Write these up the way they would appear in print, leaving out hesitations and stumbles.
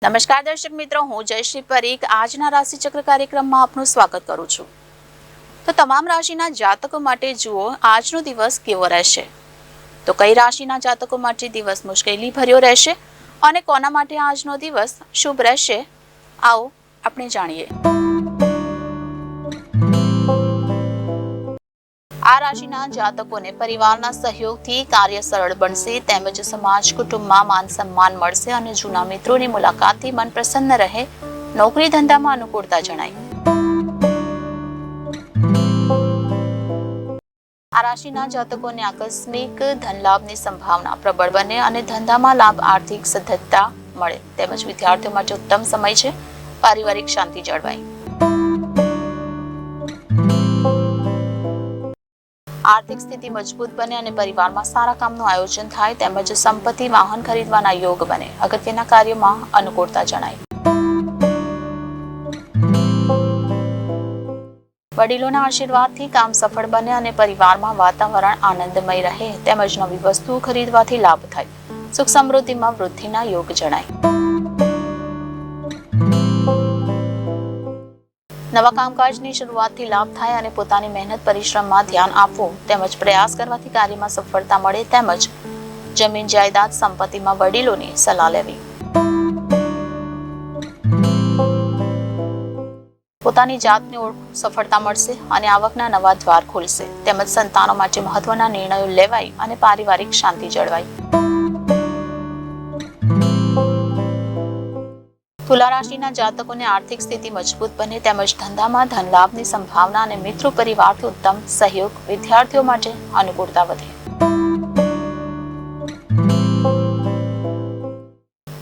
નમસ્કાર દર્શક મિત્રો, હું જયશ્રી પરીખ આજના રાશિચક્ર કાર્યક્રમમાં આપનું સ્વાગત કરું છું। તો તમામ રાશિના જાતકો માટે જુઓ આજનો દિવસ કેવો રહેશે। તો કઈ રાશિના જાતકો માટે દિવસ મુશ્કેલી ભર્યો રહેશે અને કોના માટે આજનો દિવસ શુભ રહેશે, આવો આપણે જાણીએ। આ રાશિના જાતકોને પરિવારના સહયોગથી કાર્ય સરળ બનશે, તેમજ સમાજ કુટુંબમાં માન સન્માન મળશે અને જૂના મિત્રોની મુલાકાતથી મન પ્રસન્ન રહે। નોકરી ધંધામાં અનુકૂળતા જણાય। આ રાશિના જાતકોને આકસ્મિક ધન લાભની સંભાવના પ્રબળ બને અને ધંધામાં લાભ, આર્થિક સદ્ધરતા મળે, તેમજ વિદ્યાર્થીઓ માટે ઉત્તમ સમય છે। પારિવારિક શાંતિ જળવાય। આર્થિક સ્થિતિ મજબૂત બને અને પરિવારમાં સારા કામનું આયોજન થાય, તેમજ સંપત્તિ વાહન ખરીદવાના યોગ બને। અગત્યના કાર્યોમાં અનુકૂળતા જણાય। વડીલોના આશીર્વાદથી કામ સફળ બને અને પરિવારમાં વાતાવરણ આનંદમય રહે, તેમજ નવી વસ્તુઓ ખરીદવાથી લાભ થાય। સુખ સમૃદ્ધિમાં વૃદ્ધિના યોગ જણાય। નવા કામકાજની શરૂઆતથી લાભ થાય અને પોતાની મહેનત પરિશ્રમમાં ધ્યાન આપવું, તેમજ પ્રયાસ કરવાથી કાર્યમાં સફળતા મળે, તેમજ જમીન જાયદાદ સંપત્તિમાં વડીલોની સલાહ લેવી। પોતાની જાતને સફળતા મળશે અને આવકના નવા દ્વાર ખુલશે, તેમજ સંતાનો માટે મહત્વના નિર્ણયો લેવાય અને પારિવારિક શાંતિ જળવાય। તુલા રાશિના જાતકોને આર્થિક સ્થિતિ મજબૂત બને, તેમજ ધંધામાં ધન લાભની સંભાવના અને મિત્રો પરિવારથી ઉત્તમ સહયોગ, વિદ્યાર્થીઓ માટે અનુકૂળતા વધે।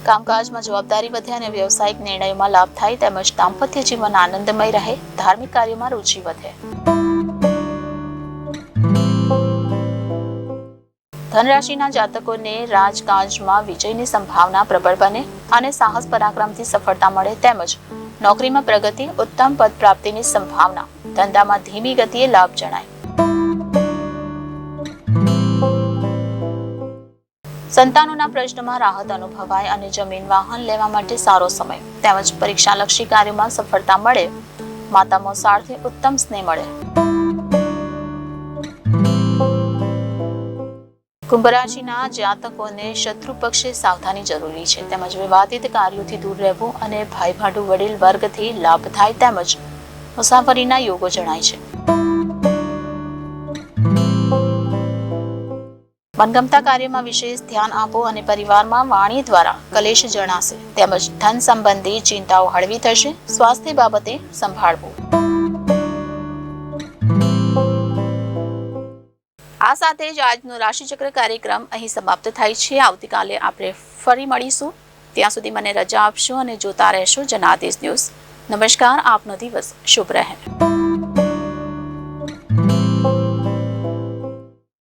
કામકાજમાં જવાબદારી વધે અને વ્યવસાયિક નિર્ણયોમાં લાભ થાય, તેમજ દાંપત્ય જીવન આનંદમય રહે, ધાર્મિક કાર્યોમાં રુચિ વધે। ધનરાશિના જાતકોને રાજકાજમાં વિજયની સંભાવના પ્રબળ બને અને સાહસ પરાક્રમથી સફળતા મળે, તેમજ નોકરીમાં પ્રગતિ, ઉત્તમ પદ પ્રાપ્તિની સંભાવના, ધંધામાં ધીમી ગતિએ લાભ જણાય। સંતાનોના પ્રશ્નમાં રાહત અનુભવાય અને જમીન વાહન લેવા માટે સારો સમય, તેમજ પરીક્ષાલક્ષી કાર્યોમાં સફળતા મળે, માતા મોસાળથી ઉત્તમ સ્નેહ મળે। કુંભ રાશિના જાતકોને શત્રુ પક્ષે સાવધાની જરૂરી છે, તેમજ વિવાદિત કાર્યોથી દૂર રહેવું અને ભાઈ ભાડુ વડીલ વર્ગથી લાભ થાય, તેમજ મુસાફરીના યોગો જણાય છે। મનગમતા કાર્યમાં વિશેષ ધ્યાન આપો અને પરિવારમાં વાણી દ્વારા કલેશ જણાશે, તેમજ ધન સંબંધી ચિંતાઓ હળવી થશે। સ્વાસ્થ્ય બાબતે સંભાળવું। આ સાથે જ આજનો રાશિચક્ર કાર્યક્રમ અહીં સમાપ્ત થાય છે। આવતીકાલે આપણે ફરી મળીશું, ત્યાં સુધી મને રજા આપશો અને જોતા રહેશો જનાદેશ ન્યૂઝ। નમસ્કાર, આપનો દિવસ શુભ રહે।